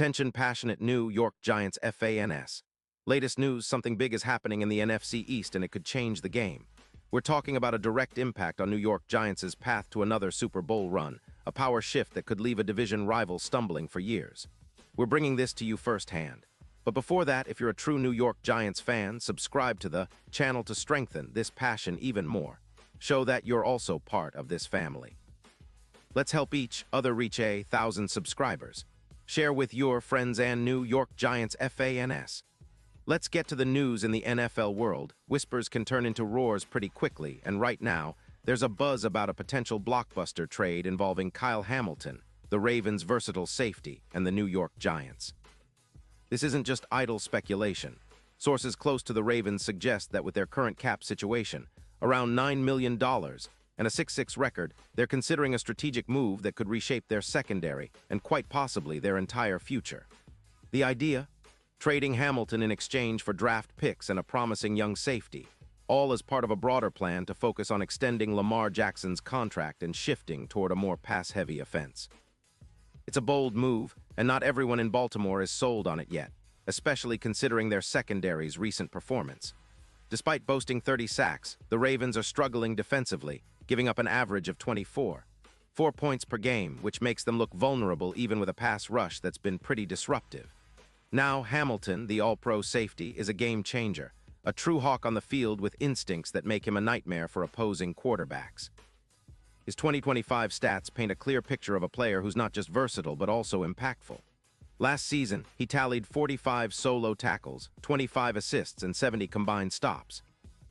Attention passionate New York Giants fans. Latest news, something big is happening in the NFC East and it could change the game. We're talking about a direct impact on New York Giants' path to another Super Bowl run, a power shift that could leave a division rival stumbling for years. We're bringing this to you firsthand. But before that, if you're a true New York Giants fan, subscribe to the channel to strengthen this passion even more. Show that you're also part of this family. Let's help each other reach 1,000 subscribers. Share with your friends and New York Giants fans. Let's get to the news in the NFL world. Whispers can turn into roars pretty quickly, and right now, there's a buzz about a potential blockbuster trade involving Kyle Hamilton, the Ravens' versatile safety, and the New York Giants. This isn't just idle speculation. Sources close to the Ravens suggest that with their current cap situation, around $9 million, and a 6-6 record, they're considering a strategic move that could reshape their secondary and quite possibly their entire future. The idea? Trading Hamilton in exchange for draft picks and a promising young safety, all as part of a broader plan to focus on extending Lamar Jackson's contract and shifting toward a more pass-heavy offense. It's a bold move, and not everyone in Baltimore is sold on it yet, especially considering their secondary's recent performance. Despite boasting 30 sacks, the Ravens are struggling defensively, giving up an average of 4 points per game, which makes them look vulnerable even with a pass rush that's been pretty disruptive. Now, Hamilton, the all-pro safety, is a game-changer, a true hawk on the field with instincts that make him a nightmare for opposing quarterbacks. His 2025 stats paint a clear picture of a player who's not just versatile but also impactful. Last season, he tallied 45 solo tackles, 25 assists, and 70 combined stops.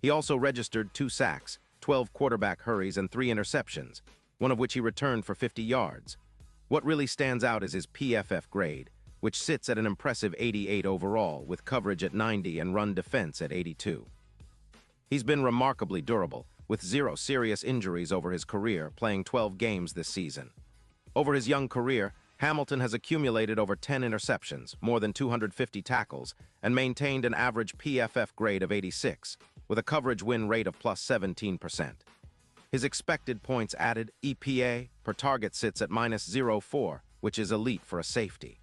He also registered 2 sacks, 12 quarterback hurries, and 3 interceptions, one of which he returned for 50 yards. What really stands out is his PFF grade, which sits at an impressive 88 overall, with coverage at 90 and run defense at 82. He's been remarkably durable, with 0 serious injuries over his career, playing 12 games this season. Over his young career, Hamilton has accumulated over 10 interceptions, more than 250 tackles, and maintained an average PFF grade of 86, with a coverage win rate of plus 17%. His expected points added, EPA, per target sits at minus 0.4, which is elite for a safety.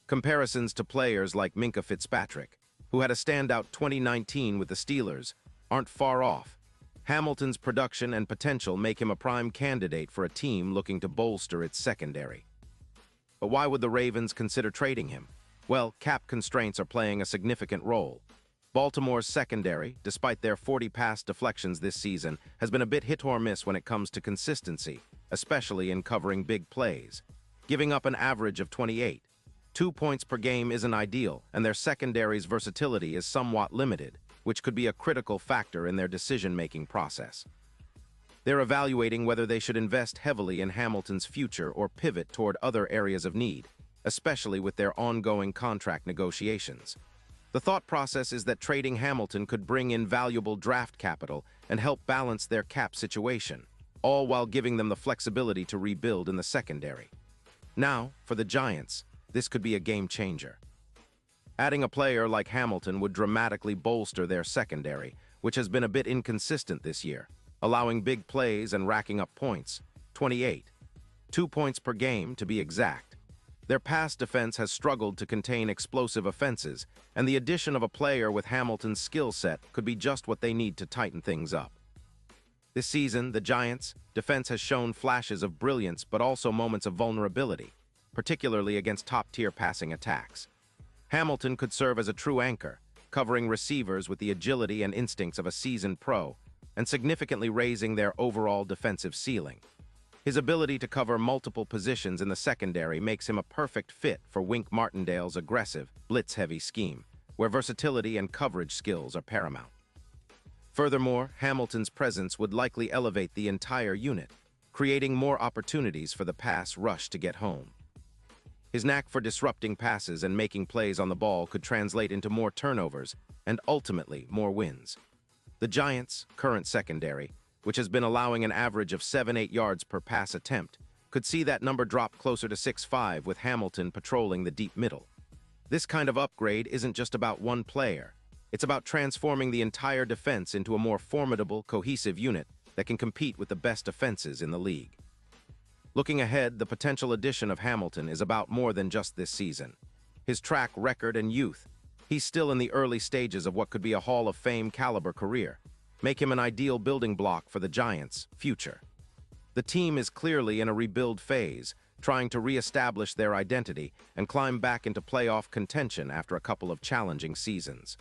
Comparisons to players like Minkah Fitzpatrick, who had a standout 2019 with the Steelers, aren't far off. Hamilton's production and potential make him a prime candidate for a team looking to bolster its secondary. But why would the Ravens consider trading him? Well, cap constraints are playing a significant role. Baltimore's secondary, despite their 40 pass deflections this season, has been a bit hit or miss when it comes to consistency, especially in covering big plays, giving up an average of 28. 2 points per game isn't ideal, and their secondary's versatility is somewhat limited, which could be a critical factor in their decision-making process. They're evaluating whether they should invest heavily in Hamilton's future or pivot toward other areas of need, especially with their ongoing contract negotiations. The thought process is that trading Hamilton could bring in valuable draft capital and help balance their cap situation, all while giving them the flexibility to rebuild in the secondary. Now, for the Giants, this could be a game-changer. Adding a player like Hamilton would dramatically bolster their secondary, which has been a bit inconsistent this year, allowing big plays and racking up points, 28. 2 points per game, to be exact. Their pass defense has struggled to contain explosive offenses, and the addition of a player with Hamilton's skill set could be just what they need to tighten things up. This season, the Giants' defense has shown flashes of brilliance but also moments of vulnerability, particularly against top-tier passing attacks. Hamilton could serve as a true anchor, covering receivers with the agility and instincts of a seasoned pro, and significantly raising their overall defensive ceiling. His ability to cover multiple positions in the secondary makes him a perfect fit for Wink Martindale's aggressive, blitz-heavy scheme, where versatility and coverage skills are paramount. Furthermore, Hamilton's presence would likely elevate the entire unit, creating more opportunities for the pass rush to get home. His knack for disrupting passes and making plays on the ball could translate into more turnovers and ultimately more wins. The Giants' current secondary, which has been allowing an average of 7-8 yards per pass attempt, could see that number drop closer to 6-5 with Hamilton patrolling the deep middle. This kind of upgrade isn't just about one player. It's about transforming the entire defense into a more formidable, cohesive unit that can compete with the best defenses in the league. Looking ahead, the potential addition of Hamilton is about more than just this season. His track record and youth. He's still in the early stages of what could be a Hall of Fame caliber career. Make him an ideal building block for the Giants' future. The team is clearly in a rebuild phase, trying to re-establish their identity and climb back into playoff contention after a couple of challenging seasons.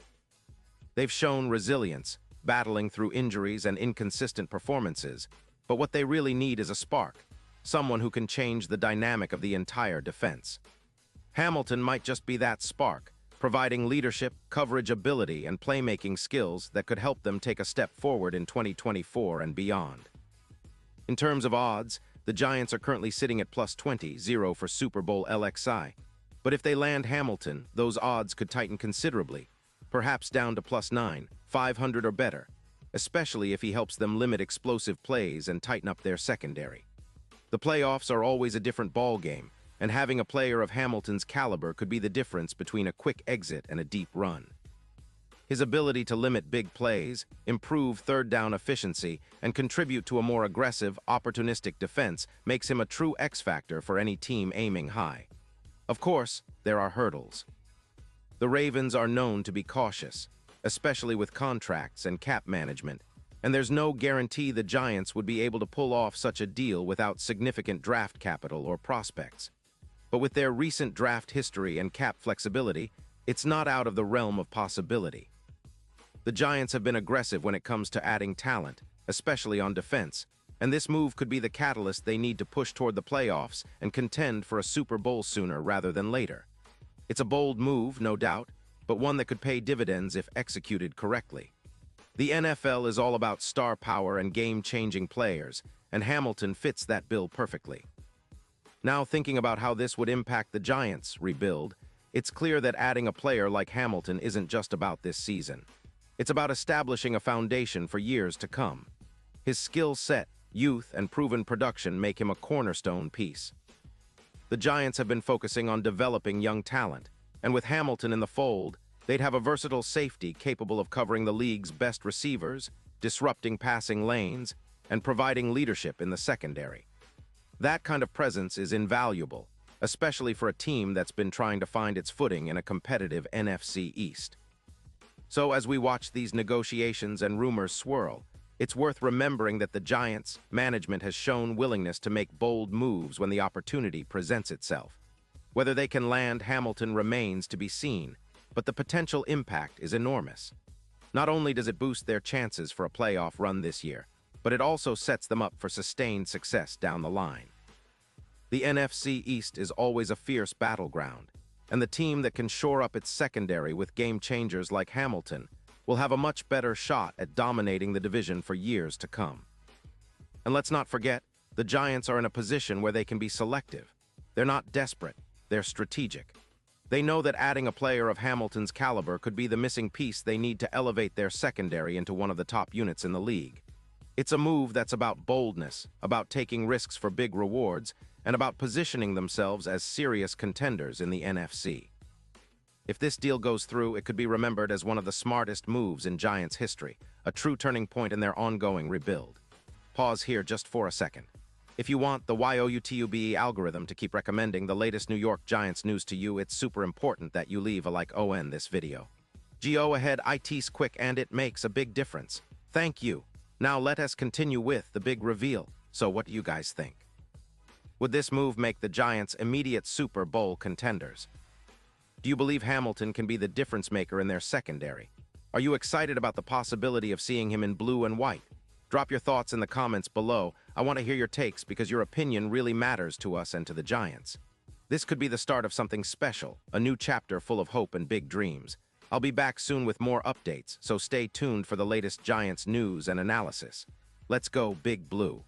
They've shown resilience, battling through injuries and inconsistent performances, but what they really need is a spark, someone who can change the dynamic of the entire defense. Hamilton might just be that spark, providing leadership, coverage ability, and playmaking skills that could help them take a step forward in 2024 and beyond. In terms of odds, the Giants are currently sitting at plus 20, 0 for Super Bowl LXI. But if they land Hamilton, those odds could tighten considerably, perhaps down to plus 9, 500 or better, especially if he helps them limit explosive plays and tighten up their secondary. The playoffs are always a different ball game, and having a player of Hamilton's caliber could be the difference between a quick exit and a deep run. His ability to limit big plays, improve third down efficiency, and contribute to a more aggressive, opportunistic defense makes him a true X-factor for any team aiming high. Of course, there are hurdles. The Ravens are known to be cautious, especially with contracts and cap management, and there's no guarantee the Giants would be able to pull off such a deal without significant draft capital or prospects. But with their recent draft history and cap flexibility, it's not out of the realm of possibility. The Giants have been aggressive when it comes to adding talent, especially on defense, and this move could be the catalyst they need to push toward the playoffs and contend for a Super Bowl sooner rather than later. It's a bold move, no doubt, but one that could pay dividends if executed correctly. The NFL is all about star power and game-changing players, and Hamilton fits that bill perfectly. Now, thinking about how this would impact the Giants' rebuild, it's clear that adding a player like Hamilton isn't just about this season. It's about establishing a foundation for years to come. His skill set, youth, and proven production make him a cornerstone piece. The Giants have been focusing on developing young talent, and with Hamilton in the fold, they'd have a versatile safety capable of covering the league's best receivers, disrupting passing lanes, and providing leadership in the secondary. That kind of presence is invaluable, especially for a team that's been trying to find its footing in a competitive NFC East. So as we watch these negotiations and rumors swirl, it's worth remembering that the Giants' management has shown willingness to make bold moves when the opportunity presents itself. Whether they can land Hamilton remains to be seen, but the potential impact is enormous. Not only does it boost their chances for a playoff run this year, but it also sets them up for sustained success down the line. The NFC East is always a fierce battleground, and the team that can shore up its secondary with game-changers like Hamilton will have a much better shot at dominating the division for years to come. And let's not forget, the Giants are in a position where they can be selective. They're not desperate, they're strategic. They know that adding a player of Hamilton's caliber could be the missing piece they need to elevate their secondary into one of the top units in the league. It's a move that's about boldness, about taking risks for big rewards, and about positioning themselves as serious contenders in the NFC. If this deal goes through, it could be remembered as one of the smartest moves in Giants history, a true turning point in their ongoing rebuild. Pause here just for a second. If you want the YOUTUBE algorithm to keep recommending the latest New York Giants news to you, it's super important that you leave a like on this video. Go ahead, it's quick and it makes a big difference. Thank you. Now let us continue with the big reveal. So what do you guys think? Would this move make the Giants immediate Super Bowl contenders? Do you believe Hamilton can be the difference maker in their secondary? Are you excited about the possibility of seeing him in blue and white? Drop your thoughts in the comments below. I want to hear your takes because your opinion really matters to us and to the Giants. This could be the start of something special, a new chapter full of hope and big dreams. I'll be back soon with more updates, so stay tuned for the latest Giants news and analysis. Let's go Big Blue.